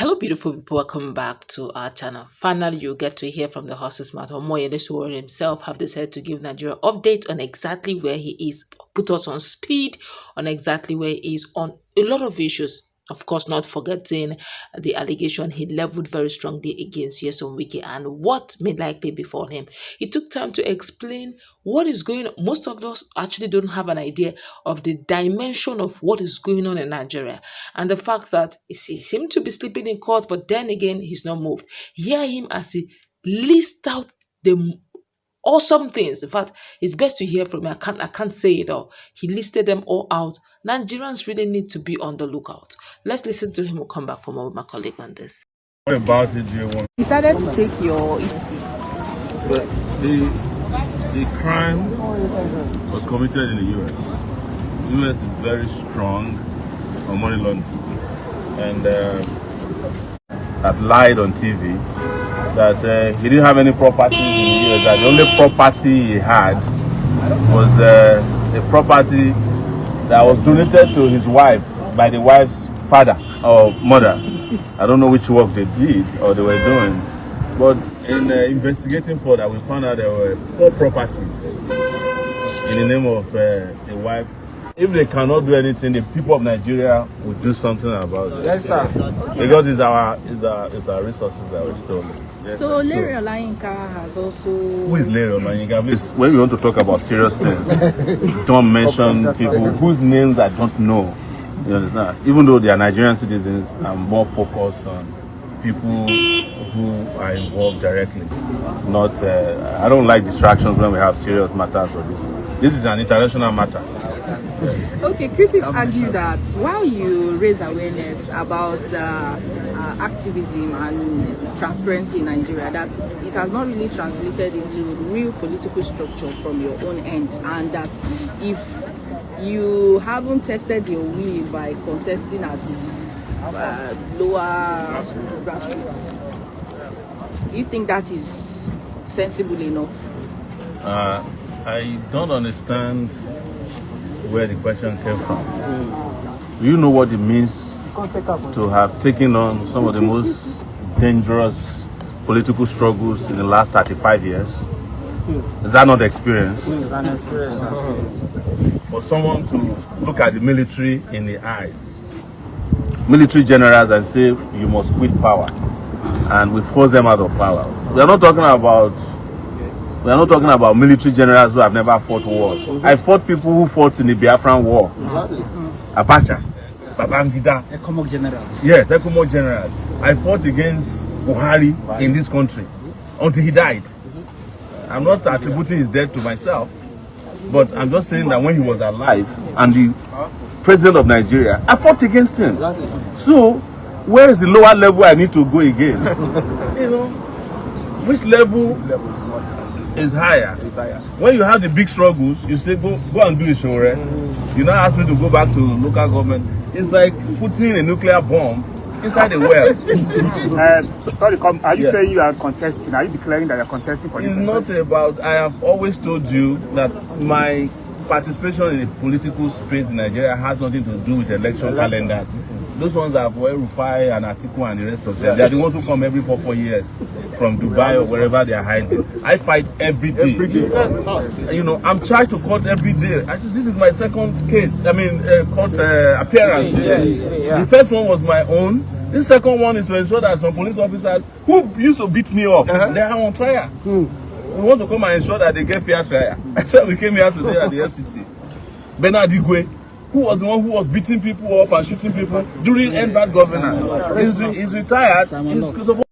Hello, beautiful people. Welcome back to our channel. Finally, you get to hear from the horse's mouth. Sowore himself have decided to give Nigeria update on exactly where he is, put us on speed on exactly where he is on a lot of issues. Of course, not forgetting the allegation he leveled very strongly against Wike and what may likely befall him. He took time to explain what is going on. Most of us actually don't have an idea of the dimension of what is going on in Nigeria and the fact that he seemed to be sleeping in court, but then again, he's not moved. Hear him as he lists out the awesome things. In fact, it's best to hear from him. I can't say it all. He listed them all out. Nigerians really need to be on the lookout. Let's listen to him. We'll come back for more with my colleague on this. What about it do you want? Decided to take your The crime was committed in the US. The US is very strong on money laundering and had lied on TV that he didn't have any properties in the US. That the only property he had was a property that was donated to his wife by the wife's father or mother. I don't know which work they did or they were doing, but in investigating further, we found out there were 4 properties in the name of the wife. If they cannot do anything, the people of Nigeria will do something about it. Yes, sir. Because it's our resources that were stolen. Yes, so Larry Olayinka has also... Who is Larry Olayinka? Please, when we want to talk about serious things, don't mention people whose names I don't know. You understand? Even though they are Nigerian citizens, I'm more focused on people who are involved directly. Not, I don't like distractions when we have serious matters or this. This is an international matter. Okay, critics argue that while you raise awareness about activism and transparency in Nigeria, that it has not really translated into real political structure from your own end, and that if you haven't tested your will by contesting at lower grassroots, do you think that is sensible enough? I don't understand where the question came from. Do you know what it means to have taken on some of the most dangerous political struggles in the last 35 years? Is that not the experience? It's an experience. For someone to look at the military in the eyes, military generals, and say you must quit power, and we force them out of power. We are not talking about military generals who have never fought wars. I fought people who fought in the Biafran War. Abacha, Babangida. Economic generals. Yes, economic generals. I fought against Buhari in this country until he died. I'm not attributing his death to myself, but I'm just saying that when he was alive and the president of Nigeria, I fought against him. So, where is the lower level I need to go again? You know, which level is higher? When you have the big struggles, you say go and do it, Sowore. You now ask me to go back to local government. It's like putting a nuclear bomb inside a well. Sorry, are you saying you are contesting? Are you declaring that you are contesting for this? It's not about, I have always told you that my participation in the political space in Nigeria has nothing to do with election calendars. Those ones are for Rufai and Atiku and the rest of them. They are the ones who come every 4 years from Dubai or wherever they are hiding. I fight every day. You know, I'm trying to court every day. This is my second case. Court appearance. The first one was my own. This second one is to ensure that some police officers who used to beat me up, they are on trial. We want to come and ensure that they get fair trial. That's why we came here today at the FCC. Bernard Igwe, who was the one who was beating people up and shooting people during end-bad governance. He's retired. He's supposed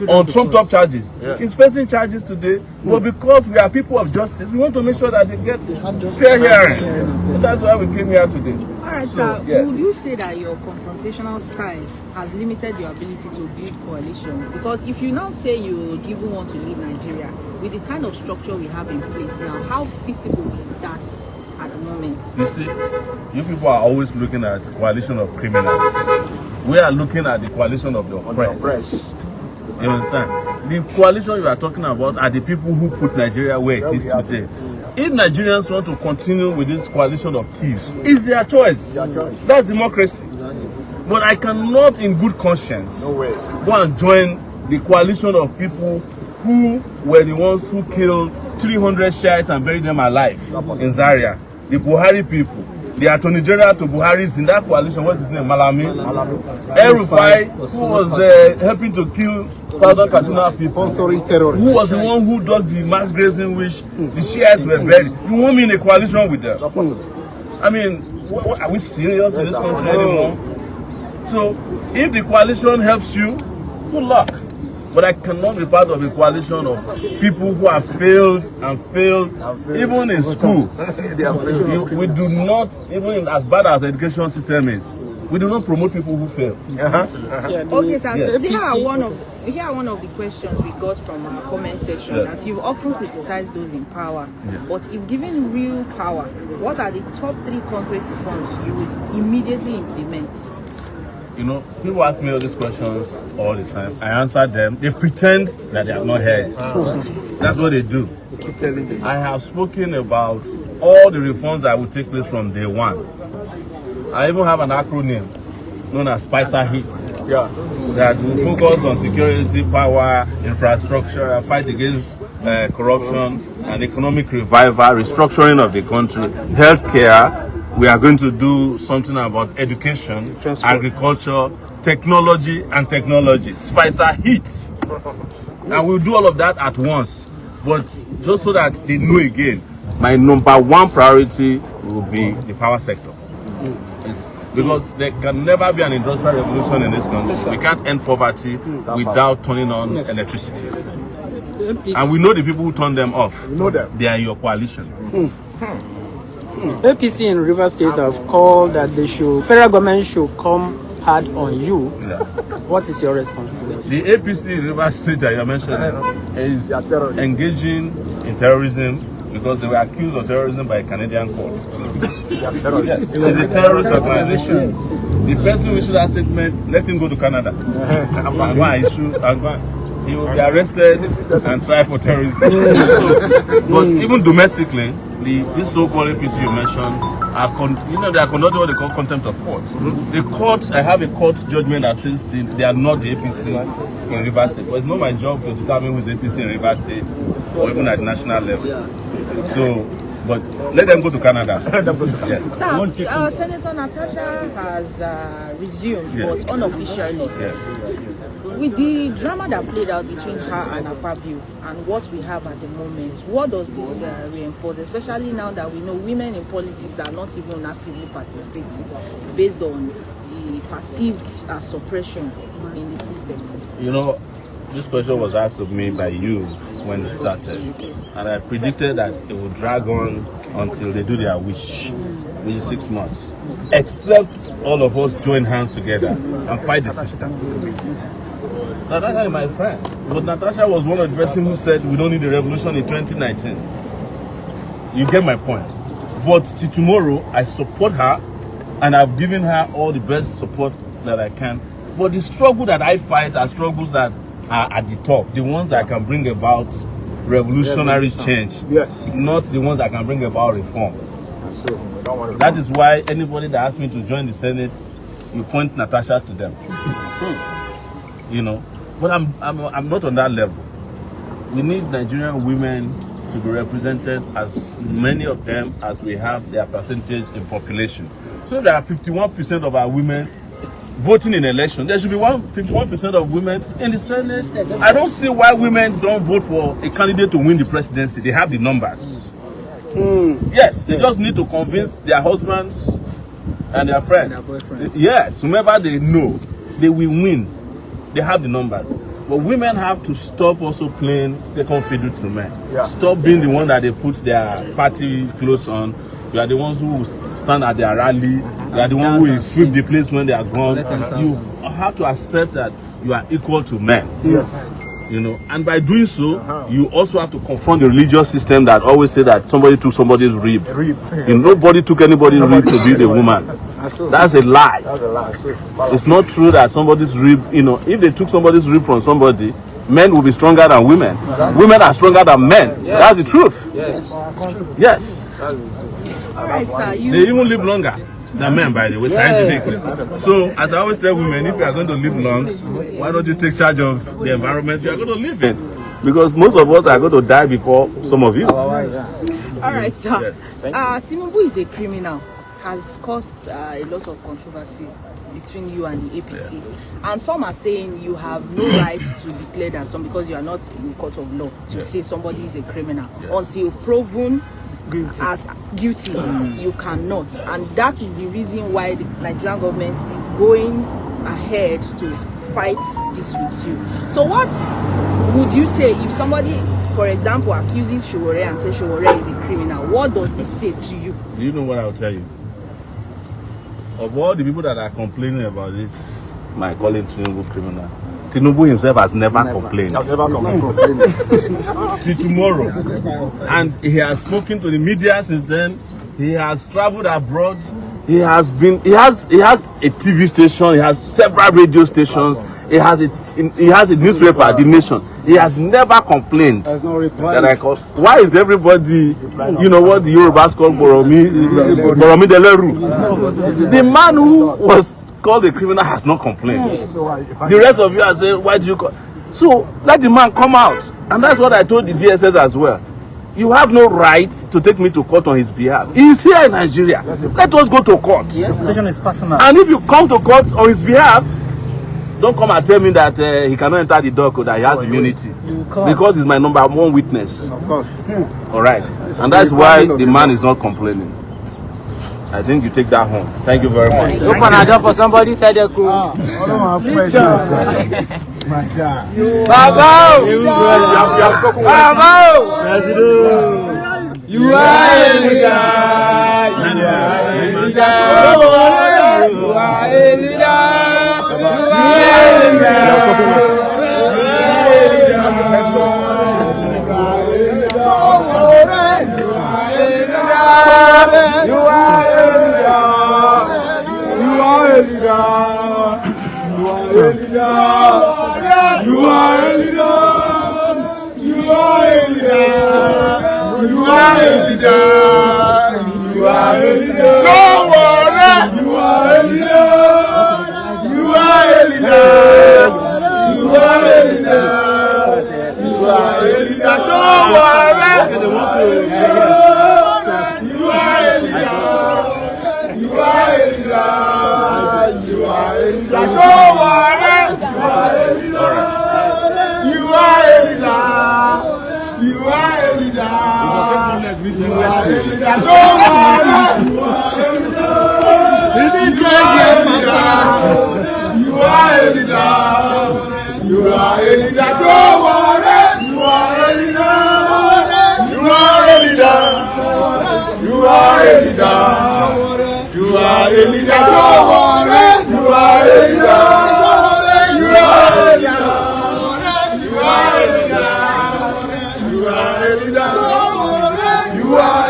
on trumped-up charges. He's facing charges today, but because we are people of justice, we want to make sure that they get fair hearing. So that's why we came here today. All right, sir. Yes. Would you say that your confrontational style has limited your ability to build coalitions? Because if you now say you even want to lead Nigeria, with the kind of structure we have in place now, how feasible is that at the moment? You see, you people are always looking at coalition of criminals. We are looking at the coalition of the oppressed. You understand? The coalition you are talking about are the people who put Nigeria where it is today. If Nigerians want to continue with this coalition of thieves, it's their choice. That's democracy. But I cannot, in good conscience, go and join the coalition of people who were the ones who killed 300 Shiites and buried them alive in Zaria. The Buhari people, the Attorney General to Buhari is in that coalition. What's his name? Malami. El-Rufai, who was helping to kill Southern Kaduna people, who was the one who dug the mass graves in which the Shiites were buried. You want me in a coalition with them? I mean, are we serious in this country anymore? So, if the coalition helps you, good luck. But I cannot be part of a coalition of people who have failed and failed, even in school. We do not, even as bad as the education system is, we do not promote people who fail. Okay, sir. Yes. Here are one of the questions we got from our comment section, that you've often criticized those in power. But if given real power, what are the top 3 concrete reforms you would immediately implement? You know, people ask me all these questions all the time. I answer them. They pretend that they have not heard. That's what they do. They keep telling me. I have spoken about all the reforms that will take place from day one. I even have an acronym known as Spicer HIT. That will focus on security, power, infrastructure, fight against corruption, and economic revival, restructuring of the country, healthcare. We are going to do something about education, agriculture, technology, and technology. Spicer HIT. And we'll do all of that at once. But just so that they know again, my number 1 priority will be the power sector. Because there can never be an industrial revolution in this country. We can't end poverty without turning on electricity. And we know the people who turn them off. They are in your coalition. APC in Rivers State have called that federal government should come hard on you. What is your response to that? The APC in Rivers State that you're mentioning is engaging in terrorism because they were accused of terrorism by a Canadian court. Yes, it is a terrorist organization. The person who issued that statement, let him go to Canada. He will be arrested and tried for terrorism. But even domestically, this so-called APC you mentioned, they are conducting what they call contempt of court. The court, I have a court judgment that says they are not the APC in Rivers State. But it's not my job to determine who is the APC in Rivers State or even at the national level. So, but let them go to Canada. Yes. Sir, Senator Natasha has resumed, but unofficially. With the drama that played out between her and Akpabio and what we have at the moment, what does this reinforce, especially now that we know women in politics are not even actively participating based on the perceived suppression in the system? You know, this question was asked of me by you when it started, and I predicted that it would drag on until they do their wish, which is 6 months, except all of us join hands together and fight the system. Natasha is my friend, but Natasha was one of the persons who said we don't need a revolution in 2019. You get my point. But till tomorrow, I support her, and I've given her all the best support that I can. But the struggle that I fight are struggles that are at the top, the ones that can bring about revolutionary change, not the ones that can bring about reform. That is why anybody that asks me to join the Senate, you point Natasha to them. You know, but I'm not on that level. We need Nigerian women to be represented, as many of them as we have their percentage in population. So there are 51% of our women voting in election. There should be 51% of women in the Senate. I don't see why women don't vote for a candidate to win the presidency. They have the numbers. Yes, they just need to convince their husbands and their friends. Yes, whomever they know, they will win. They have the numbers. But women have to stop also playing second fiddle to men. Stop being the one that they put their party clothes on. You are the ones who stand at their rally. You are the one who will sweep the place when they are gone. You have to accept that you are equal to men. You know, and by doing so, you also have to confront the religious system that always say that somebody took somebody's rib. Nobody took anybody's rib to be the woman. That's a lie. It's not true that somebody's rib, you know, if they took somebody's rib from somebody, men will be stronger than women. Women are stronger than men. That's the truth. Yes. All right, sir. They even live longer. The men, by the way, scientifically. So, as I always tell women, if you are going to live long, why don't you take charge of the environment you are going to live in? Because most of us are going to die before some of you. All right, sir. Yes. Tinubu is a criminal, has caused a lot of controversy between you and the APC. And some are saying you have no right to declare that some because you are not in the court of law to say somebody is a criminal until proven as guilty. You cannot, and that is the reason why the Nigerian government is going ahead to fight this with you. So what would you say if somebody, for example, accuses Sowore and says Sowore is a criminal? What does this say to you? Do you know what I'll tell you? Of all the people that are complaining about this, my calling Tinubu criminal, Tinubu himself has never complained. Till tomorrow. And he has spoken to the media since then. He has traveled abroad. He has a TV station. He has several radio stations. He has a newspaper, The Nation. He has never complained. That I call. Why is everybody, you know what the Yorubas call Boromi Deleru? The man who was called a criminal has not complained. The rest of you are saying, why do you call? So let the man come out. And that's what I told the DSS as well. You have no right to take me to court on his behalf. He is here in Nigeria. Let us go to court. Yes, the situation is personal. And if you come to court on his behalf, don't come and tell me that he cannot enter the door, that he has immunity. Because he's my number one witness. Of course. All right. And that's why the man is not complaining. I think you take that home. Thank you very much. Open a door for somebody said they could. Baba! You are a leader. You are a leader. You are